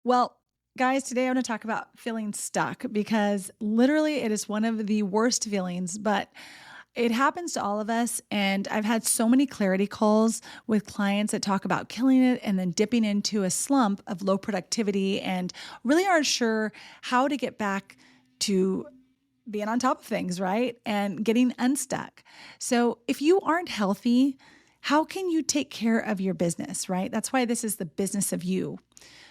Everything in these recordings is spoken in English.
Well, guys, today I want to talk about feeling stuck because literally it is one of the worst feelings, but it happens to all of us. And I've had so many clarity calls with clients that talk about killing it and then dipping into a slump of low productivity and really aren't sure how to get back to being on top of things, right? And getting unstuck. So if you aren't healthy, how can you take care of your business, right? That's why this is the business of you.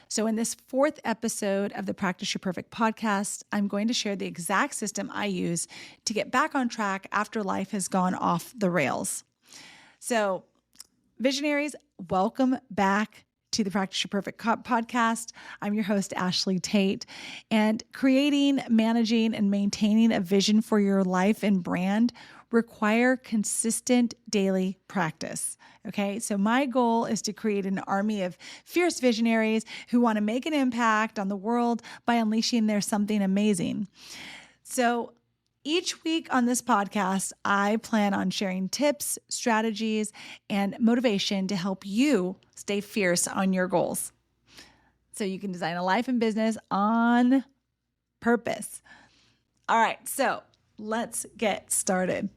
So, in this fourth episode of the Practice Your Perfect podcast, I'm going to share the exact system I use to get back on track after life has gone off the rails. So, visionaries, welcome back to the Practice Your Perfect podcast. I'm your host, Ashlee Tate, and creating, managing, and maintaining a vision for your life and brand require consistent daily practice. Okay, so my goal is to create an army of fierce visionaries who want to make an impact on the world by unleashing their something amazing. So each week on this podcast, I plan on sharing tips, strategies, and motivation to help you stay fierce on your goals so you can design a life and business on purpose. All right, so let's get started.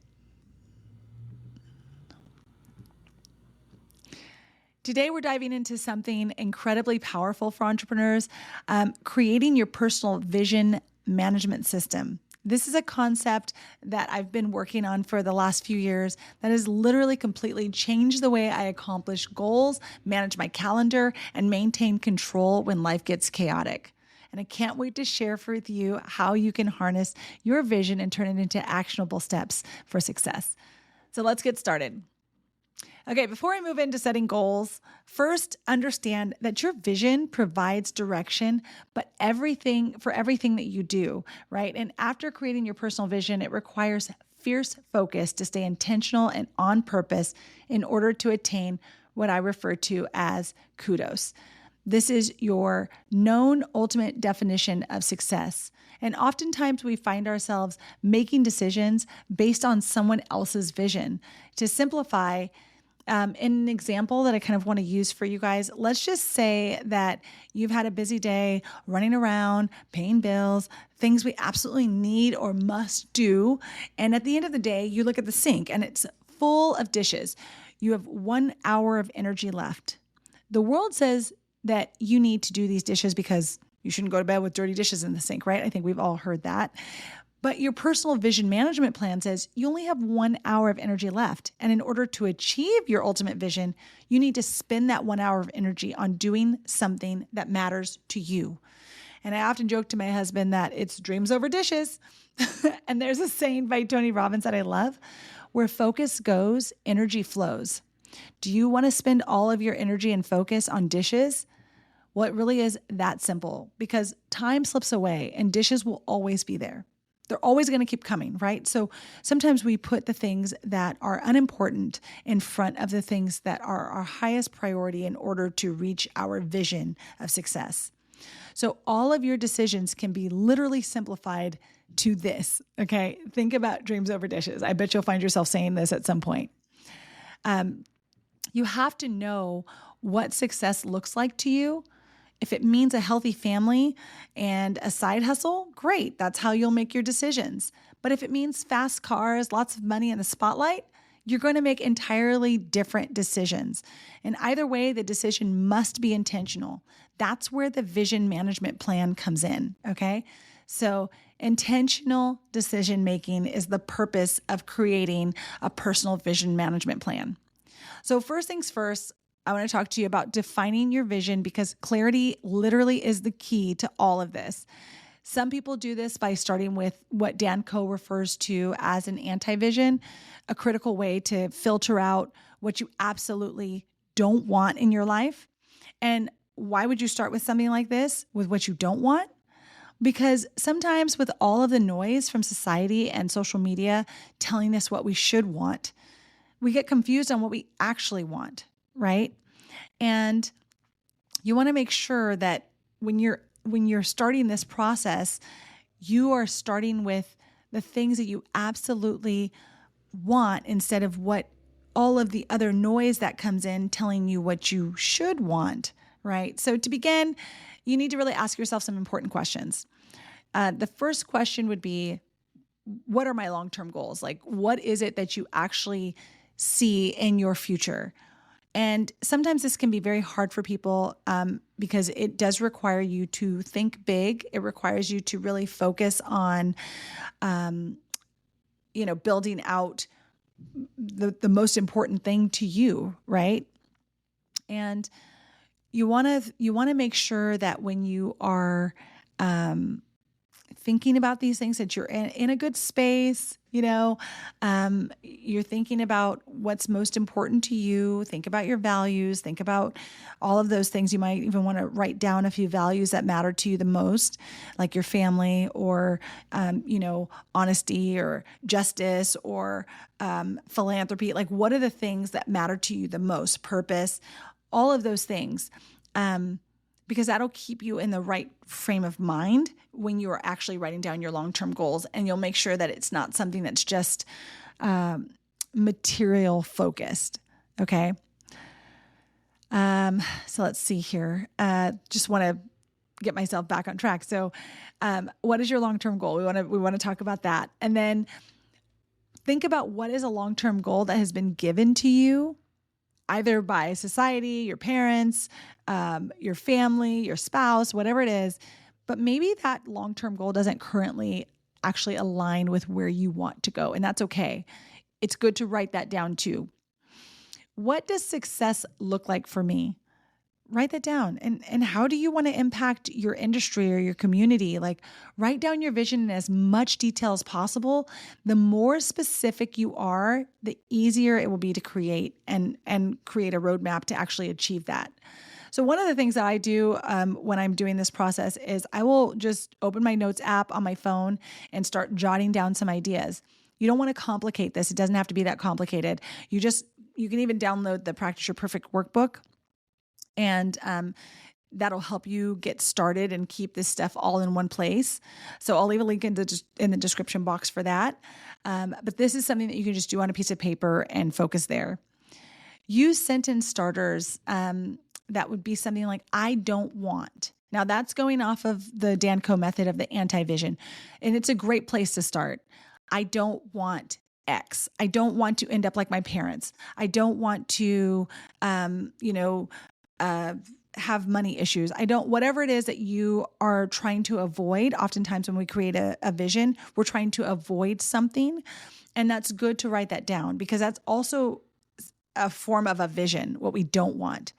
Today, we're diving into something incredibly powerful for entrepreneurs, creating your personal vision management system. This is a concept that I've been working on for the last few years that has literally completely changed the way I accomplish goals, manage my calendar, and maintain control when life gets chaotic. And I can't wait to share with you how you can harness your vision and turn it into actionable steps for success. So let's get started. Okay, before I move into setting goals, first understand that your vision provides direction, but everything that you do, right? And after creating your personal vision, it requires fierce focus to stay intentional and on purpose in order to attain what I refer to as kudos. This is your known ultimate definition of success. And oftentimes we find ourselves making decisions based on someone else's vision. To simplify, in an example that I kind of want to use for you guys, let's just say that you've had a busy day running around, paying bills, things we absolutely need or must do. And at the end of the day, you look at the sink and it's full of dishes. You have 1 hour of energy left. The world says that you need to do these dishes because you shouldn't go to bed with dirty dishes in the sink, right? I think we've all heard that. But your personal vision management plan says you only have 1 hour of energy left. And in order to achieve your ultimate vision, you need to spend that 1 hour of energy on doing something that matters to you. And I often joke to my husband that it's dreams over dishes. And there's a saying by Tony Robbins that I love, where focus goes, energy flows. Do you want to spend all of your energy and focus on dishes? Well, it really is that simple because time slips away and dishes will always be there. They're always going to keep coming, right? So sometimes we put the things that are unimportant in front of the things that are our highest priority in order to reach our vision of success. So all of your decisions can be literally simplified to this, okay? Think about dreams over dishes. I bet you'll find yourself saying this at some point. You have to know what success looks like to you. If it means a healthy family and a side hustle, great. That's how you'll make your decisions. But if it means fast cars, lots of money in the spotlight, you're going to make entirely different decisions. And either way, the decision must be intentional. That's where the vision management plan comes in, okay? So intentional decision making is the purpose of creating a personal vision management plan. So first things first, I want to talk to you about defining your vision because clarity literally is the key to all of this. Some people do this by starting with what Dan Coe refers to as an anti-vision, a critical way to filter out what you absolutely don't want in your life. And why would you start with something like this, with what you don't want? Because sometimes with all of the noise from society and social media telling us what we should want, we get confused on what we actually want, right? And you want to make sure that when you're starting this process, you are starting with the things that you absolutely want instead of what all of the other noise that comes in telling you what you should want, right? So to begin, you need to really ask yourself some important questions. The first question would be, what are my long-term goals? Like, what is it that you actually see in your future? And sometimes this can be very hard for people because it does require you to think big. It requires you to really focus on, building out the most important thing to you, right? And you want to make sure that when you are thinking about these things, that you're in a good space. You're thinking about what's most important to you. Think about your values. Think about all of those things. You might even want to write down a few values that matter to you the most, like your family, or honesty, or justice, or philanthropy. Like, what are the things that matter to you the most? Purpose, all of those things. Because that'll keep you in the right frame of mind when you are actually writing down your long-term goals, and you'll make sure that it's not something that's just material focused. Okay. So let's see here. Just want to get myself back on track. So, what is your long-term goal? We want to talk about that, and then think about what is a long-term goal that has been given to you, either by society, your parents, your family, your spouse, whatever it is. But maybe that long-term goal doesn't currently actually align with where you want to go, and that's okay. It's good to write that down too. What does success look like for me? Write that down. And how do you want to impact your industry or your community? Like, write down your vision in as much detail as possible. The more specific you are, the easier it will be to create and create a roadmap to actually achieve that. So one of the things that I do when I'm doing this process is I will just open my notes app on my phone and start jotting down some ideas. You don't want to complicate this. It doesn't have to be that complicated. You can even download the Practice Your Perfect workbook, and that'll help you get started and keep this stuff all in one place. So I'll leave a link in the description box for that. But this is something that you can just do on a piece of paper and focus there. Use sentence starters. That would be something like, I don't want. Now that's going off of the Danco method of the anti-vision. And it's a great place to start. I don't want X. I don't want to end up like my parents. I don't want to, have money issues. Whatever it is that you are trying to avoid. Oftentimes when we create a vision, we're trying to avoid something. And that's good to write that down, because that's also a form of a vision, what we don't want.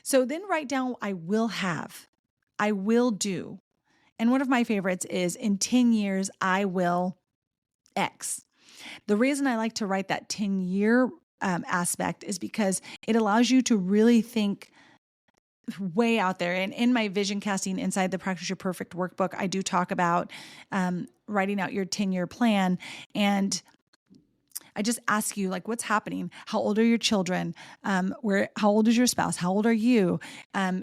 So then write down, I will have, I will do. And one of my favorites is, in 10 years, I will X. The reason I like to write that 10-year aspect is because it allows you to really think way out there. And in my vision casting inside the Practice Your Perfect workbook, I do talk about writing out your 10-year plan. And I just ask you, like, what's happening? How old are your children? How old is your spouse? How old are you?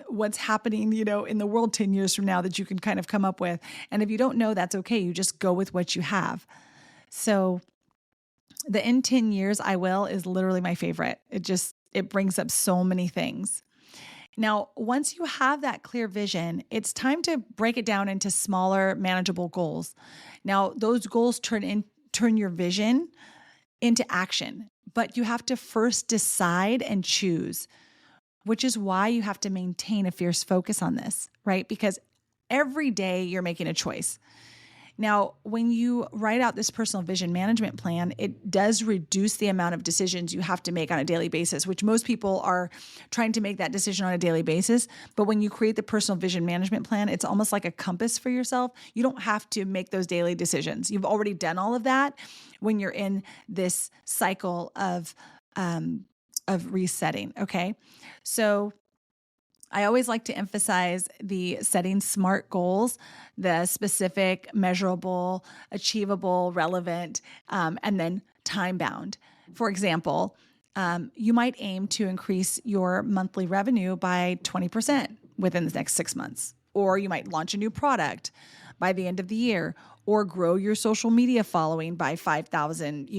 What's happening, in the world 10 years from now that you can kind of come up with? And if you don't know, that's okay. You just go with what you have. So the in 10 years, I will is literally my favorite. It brings up so many things. Now, once you have that clear vision, it's time to break it down into smaller, manageable goals. Now, those goals turn your vision into action, but you have to first decide and choose, which is why you have to maintain a fierce focus on this, right? Because every day you're making a choice. Now, when you write out this personal vision management plan, it does reduce the amount of decisions you have to make on a daily basis, which most people are trying to make that decision on a daily basis. But when you create the personal vision management plan, it's almost like a compass for yourself. You don't have to make those daily decisions. You've already done all of that when you're in this cycle of resetting. Okay. So I always like to emphasize the setting SMART goals, the specific, measurable, achievable, relevant, and then time-bound. For example, you might aim to increase your monthly revenue by 20% within the next 6 months, or you might launch a new product by the end of the year, or grow your social media following by 5,000,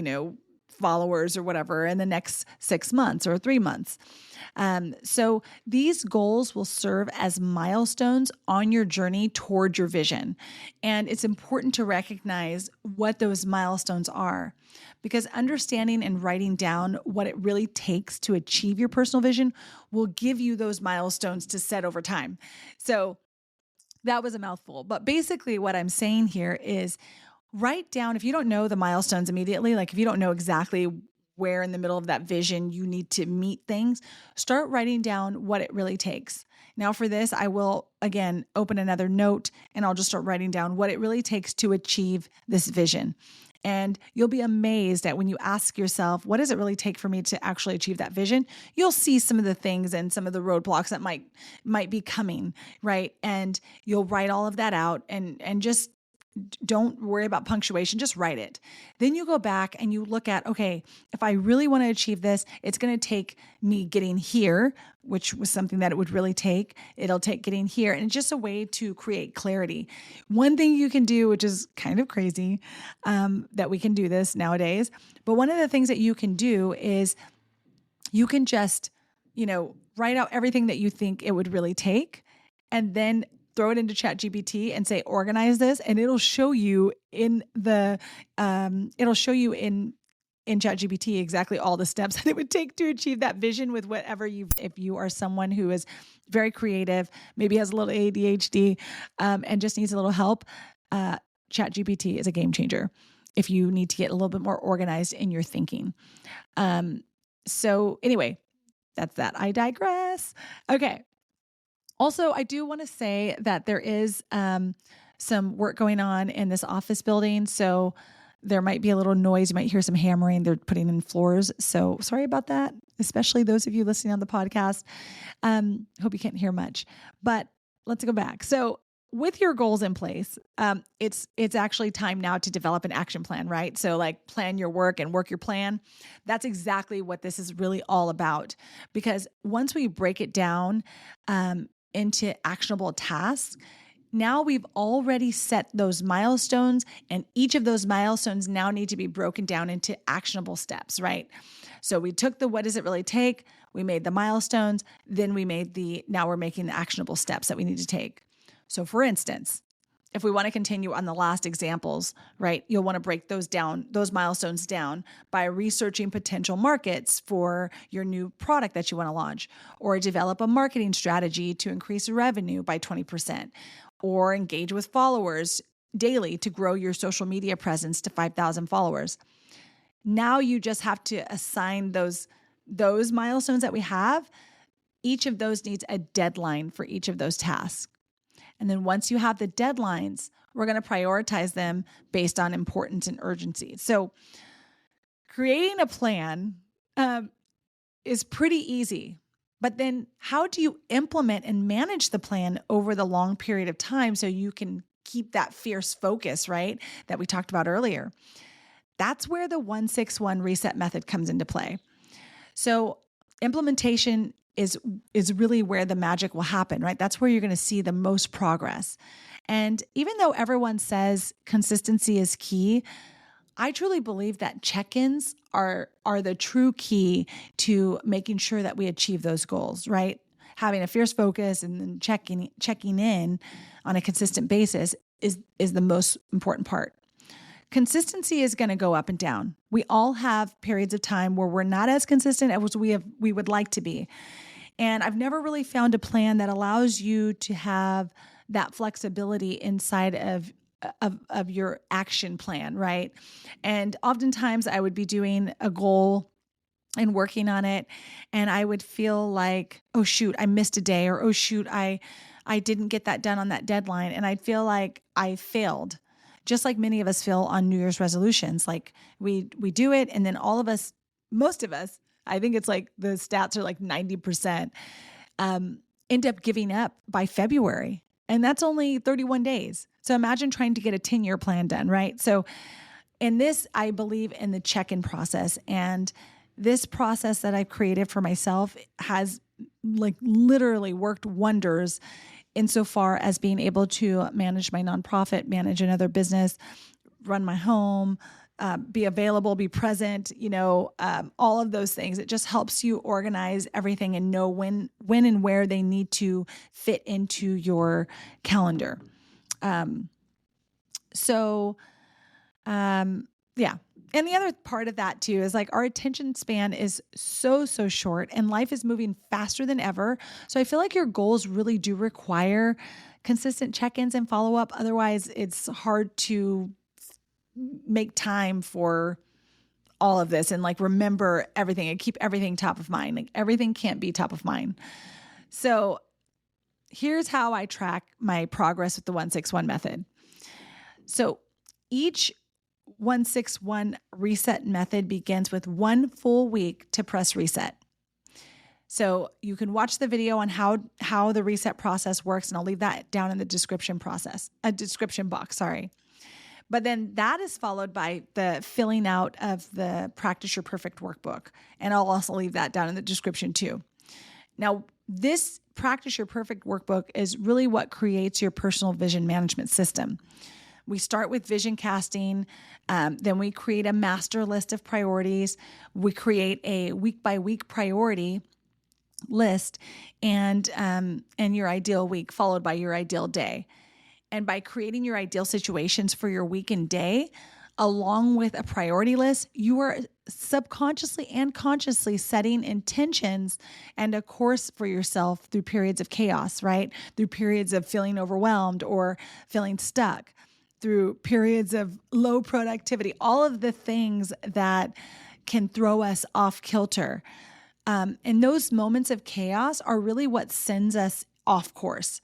followers or whatever in the next 6 months or 3 months. So these goals will serve as milestones on your journey toward your vision. And it's important to recognize what those milestones are, because understanding and writing down what it really takes to achieve your personal vision will give you those milestones to set over time. So that was a mouthful. But basically what I'm saying here is write down, if you don't know the milestones immediately, like if you don't know exactly where in the middle of that vision you need to meet things, start writing down what it really takes. Now for this, I will again open another note and I'll just start writing down what it really takes to achieve this vision. And you'll be amazed at when you ask yourself, what does it really take for me to actually achieve that vision? You'll see some of the things and some of the roadblocks that might be coming, right? And you'll write all of that out and just don't worry about punctuation, just write it. Then you go back and you look at, okay, if I really want to achieve this, it's going to take me getting here, which was something that it would really take. It'll take getting here. And it's just a way to create clarity. One thing you can do, which is kind of crazy, that we can do this nowadays, but one of the things that you can do is you can just, write out everything that you think it would really take, and then throw it into ChatGPT and say, organize this, and it'll show you in ChatGPT exactly all the steps that it would take to achieve that vision with whatever if you are someone who is very creative, maybe has a little ADHD, and just needs a little help. ChatGPT is a game changer if you need to get a little bit more organized in your thinking. So anyway, that's that. I digress. Okay. Also, I do want to say that there is some work going on in this office building. So there might be a little noise. You might hear some hammering. They're putting in floors. So sorry about that, especially those of you listening on the podcast. Hope you can't hear much, but let's go back. So with your goals in place, it's actually time now to develop an action plan, right? So like plan your work and work your plan. That's exactly what this is really all about. Because once we break it down, into actionable tasks, now we've already set those milestones, and each of those milestones now need to be broken down into actionable steps, right? So we took the what does it really take, we made the milestones, then now we're making the actionable steps that we need to take. So for instance, if we want to continue on the last examples, right, you'll want to break those milestones down by researching potential markets for your new product that you want to launch, or develop a marketing strategy to increase revenue by 20%, or engage with followers daily to grow your social media presence to 5,000 followers. Now you just have to assign those milestones that we have. Each of those needs a deadline for each of those tasks. And then once you have the deadlines, we're going to prioritize them based on importance and urgency. So creating a plan is pretty easy. But then how do you implement and manage the plan over the long period of time so you can keep that fierce focus, right, that we talked about earlier? That's where the 161 reset method comes into play. So implementation is really where the magic will happen, right? That's where you're going to see the most progress. And even though everyone says consistency is key, I truly believe that check-ins are the true key to making sure that we achieve those goals, right? Having a fierce focus and then checking in on a consistent basis is the most important part. Consistency is going to go up and down. We all have periods of time where we're not as consistent as we would like to be. And I've never really found a plan that allows you to have that flexibility inside of your action plan, right? And oftentimes I would be doing a goal and working on it, and I would feel like, oh shoot, I missed a day, or oh shoot, I didn't get that done on that deadline. And I'd feel like I failed. Just like many of us feel on New Year's resolutions. Like we do it, and then most of us, I think it's like the stats are like 90%, end up giving up by February. And that's only 31 days. So imagine trying to get a 10-year plan done, right? So in this, I believe in the check-in process. And this process that I've created for myself has like literally worked wonders insofar as being able to manage my nonprofit, manage another business, run my home, be available, be present, all of those things. It just helps you organize everything and know when and where they need to fit into your calendar. Yeah. And the other part of that too is like our attention span is so short and life is moving faster than ever. So I feel like your goals really do require consistent check-ins and follow-up. Otherwise, it's hard to make time for all of this and like remember everything and keep everything top of mind. Like everything can't be top of mind. So here's how I track my progress with the 161 method. So each 161 reset method begins with 1 full week to press reset. So you can watch the video on how the reset process works, and I'll leave that down in the description box, sorry. But then that is followed by the filling out of the Practice Your Perfect workbook. And I'll also leave that down in the description too. Now, this Practice Your Perfect workbook is really what creates your personal vision management system. We start with vision casting, then we create a master list of priorities. We create a week-by-week priority list and your ideal week followed by your ideal day. And by creating your ideal situations for your week and day, along with a priority list, you are subconsciously and consciously setting intentions and a course for yourself through periods of chaos, right? Through periods of feeling overwhelmed or feeling stuck, through periods of low productivity, all of the things that can throw us off kilter. And those moments of chaos are really what sends us off course.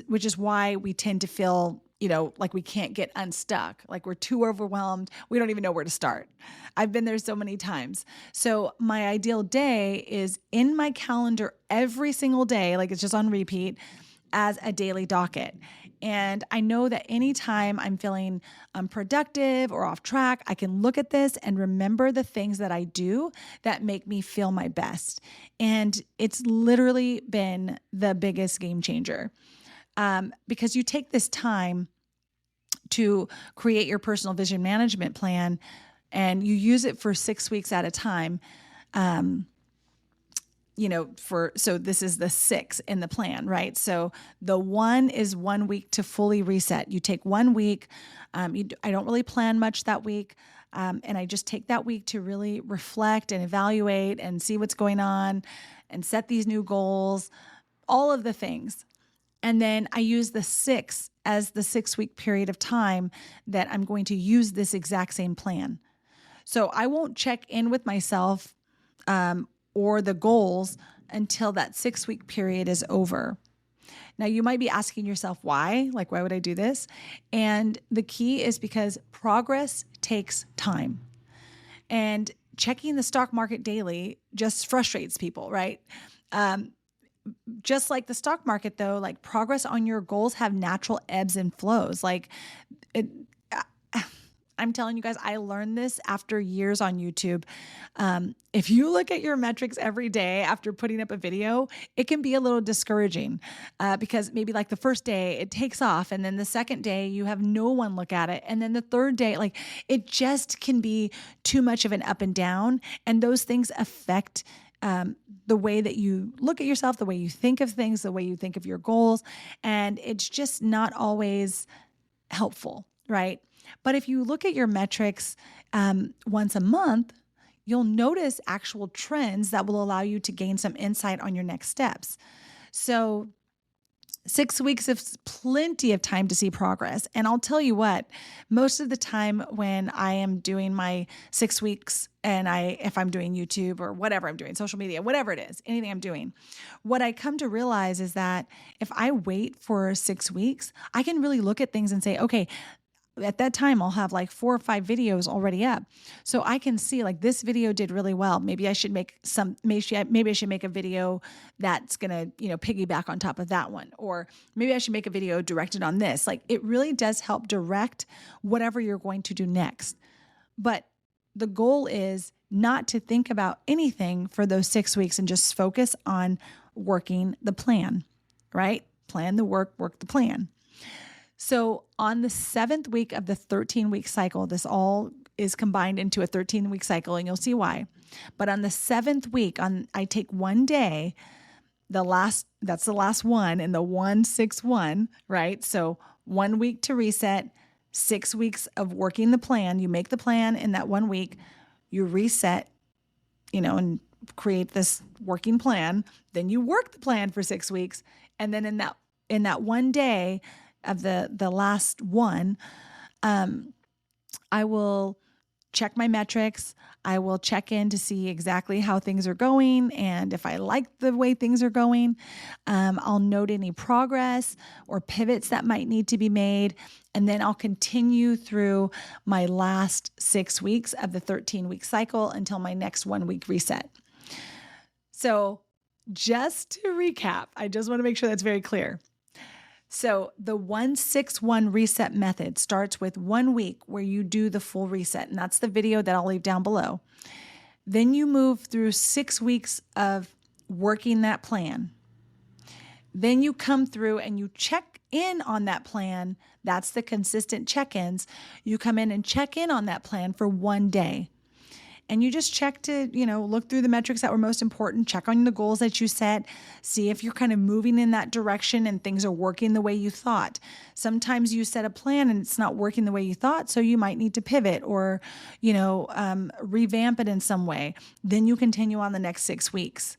Which is why we tend to feel, like we can't get unstuck, like we're too overwhelmed. We don't even know where to start. I've been there so many times. So my ideal day is in my calendar every single day, like it's just on repeat as a daily docket. And I know that anytime I'm feeling unproductive or off track, I can look at this and remember the things that I do that make me feel my best. And it's literally been the biggest game changer. Because you take this time to create your personal vision management plan and you use it for 6 weeks at a time. So this is the 6 in the plan, right? So the 1 is 1 week to fully reset. You take 1 week. I don't really plan much that week. And I just take that week to really reflect and evaluate and see what's going on and set these new goals, all of the things. And then I use the 6 as the 6-week period of time that I'm going to use this exact same plan. So I won't check in with myself or the goals until that 6-week period is over. Now, you might be asking yourself, why? Like, why would I do this? And the key is because progress takes time. And checking the stock market daily just frustrates people, right? Just like the stock market though, like progress on your goals have natural ebbs and flows. I'm telling you guys, I learned this after years on YouTube. If you look at your metrics every day after putting up a video, it can be a little discouraging because maybe like the first day it takes off, and then the second day you have no one look at it, and then the third day, like it just can be too much of an up and down, and those things affect the way that you look at yourself, the way you think of things, the way you think of your goals. And it's just not always helpful, right? But if you look at your metrics once a month, you'll notice actual trends that will allow you to gain some insight on your next steps. So 6 weeks is plenty of time to see progress. And I'll tell you what, most of the time when I am doing my 6 weeks and if I'm doing YouTube or whatever I'm doing, social media, whatever it is, anything I'm doing, what I come to realize is that if I wait for 6 weeks, I can really look at things and say, okay, at that time, I'll have like 4 or 5 videos already up. So I can see like this video did really well. Maybe I should make maybe I should make a video that's going to, piggyback on top of that one. Or maybe I should make a video directed on this. Like it really does help direct whatever you're going to do next. But the goal is not to think about anything for those 6 weeks and just focus on working the plan, right? Plan the work the plan. So on the 7th week of the 13-week cycle, this all is combined into a 13-week cycle, and you'll see why. But on the 7th week, I take one day, that's the last one in the 1-6-1, right? So 1 week to reset, 6 weeks of working the plan. You make the plan in that 1 week, you reset, and create this working plan. Then you work the plan for 6 weeks. And then in that one day of the last one, I will check my metrics. I will check in to see exactly how things are going. And if I like the way things are going, I'll note any progress or pivots that might need to be made. And then I'll continue through my last 6 weeks of the 13-week cycle until my next 1 week reset. So just to recap, I just want to make sure that's very clear. So the 1-6-1 reset method starts with 1 week where you do the full reset. And that's the video that I'll leave down below. Then you move through 6 weeks of working that plan. Then you come through and you check in on that plan. That's the consistent check-ins. You come in and check in on that plan for 1 day. And you just check to, look through the metrics that were most important, check on the goals that you set, see if you're kind of moving in that direction and things are working the way you thought. Sometimes you set a plan and it's not working the way you thought, so you might need to pivot or, revamp it in some way. Then you continue on the next 6 weeks.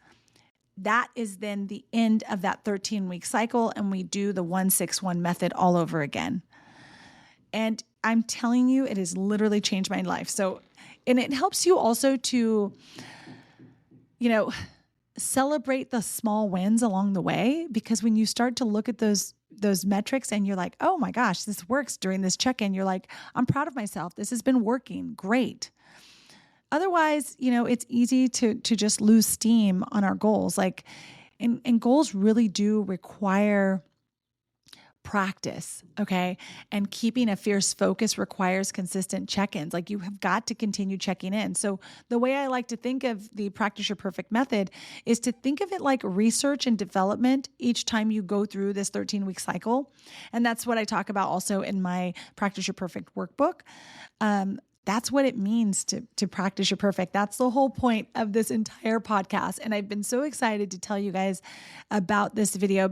That is then the end of that 13-week cycle, and we do the 1-6-1 method all over again. And I'm telling you, it has literally changed my life. And it helps you also to, celebrate the small wins along the way, because when you start to look at those metrics and you're like, oh my gosh, this works during this check-in, you're like, I'm proud of myself. This has been working great. Otherwise, it's easy to just lose steam on our goals. And goals really do require practice, okay? And keeping a fierce focus requires consistent check-ins. You have got to continue checking in. So the way I like to think of the Practice Your Perfect method is to think of it like research and development each time you go through this 13-week cycle. And that's what I talk about also in my Practice Your Perfect workbook. That's what it means to practice your perfect. That's the whole point of this entire podcast. And I've been so excited to tell you guys about this video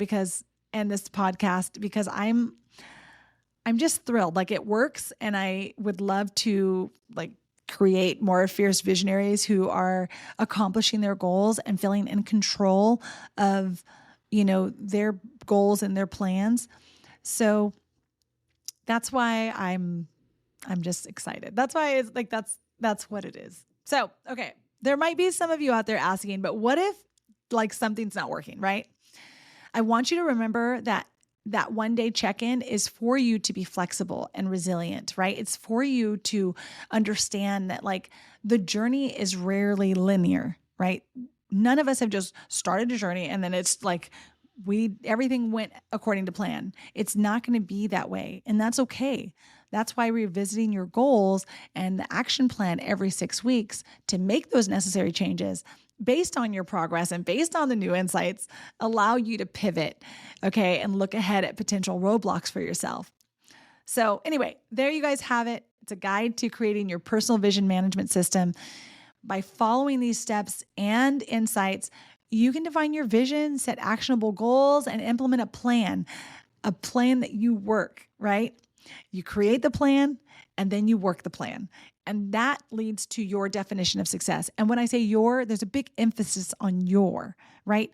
and this podcast because I'm just thrilled. It works, and I would love to create more fierce visionaries who are accomplishing their goals and feeling in control of, their goals and their plans. So that's why I'm just excited. That's why it's that's what it is. So, okay, there might be some of you out there asking, but what if something's not working, right? I want you to remember that 1 day check-in is for you to be flexible and resilient, right? It's for you to understand that the journey is rarely linear, right? None of us have just started a journey and then it's everything went according to plan. It's not going to be that way, and that's okay. That's why revisiting your goals and the action plan every 6 weeks to make those necessary changes based on your progress and based on the new insights allow you to pivot, okay, and look ahead at potential roadblocks for yourself. So anyway, there you guys have it. It's a guide to creating your personal vision management system. By following these steps and insights, you can define your vision, set actionable goals, and implement a plan that you work, right? You create the plan and then you work the plan. And that leads to your definition of success. And when I say there's a big emphasis on your, right?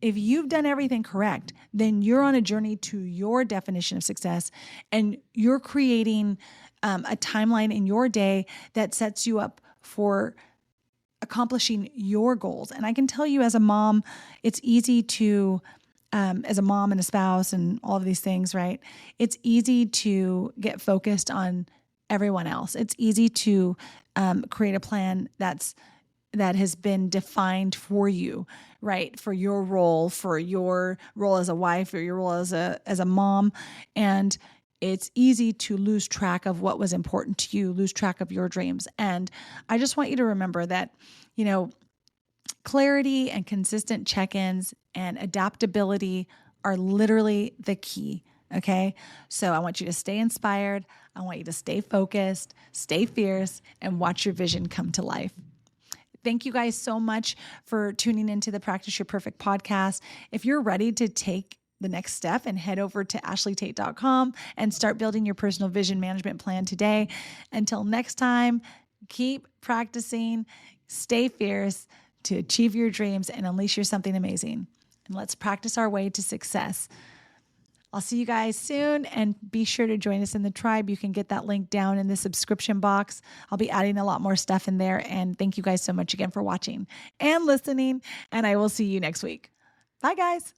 If you've done everything correct, then you're on a journey to your definition of success, and you're creating a timeline in your day that sets you up for accomplishing your goals. And I can tell you as a mom, it's easy to, as a mom and a spouse and all of these things, right? It's easy to get focused on everyone else. It's easy to create a plan that has been defined for you, right? For your role as a wife, or your role as a mom. And it's easy to lose track of what was important to you, lose track of your dreams. And I just want you to remember that, clarity and consistent check-ins and adaptability are literally the key. Okay. So I want you to stay inspired. I want you to stay focused, stay fierce, and watch your vision come to life. Thank you guys so much for tuning into the Practice Your Perfect podcast. If you're ready to take the next step and head over to ashleetate.com and start building your personal vision management plan today. Until next time, keep practicing, stay fierce to achieve your dreams and unleash your something amazing. And let's practice our way to success. I'll see you guys soon, and be sure to join us in the tribe. You can get that link down in the subscription box. I'll be adding a lot more stuff in there. And thank you guys so much again for watching and listening, and I will see you next week. Bye, guys.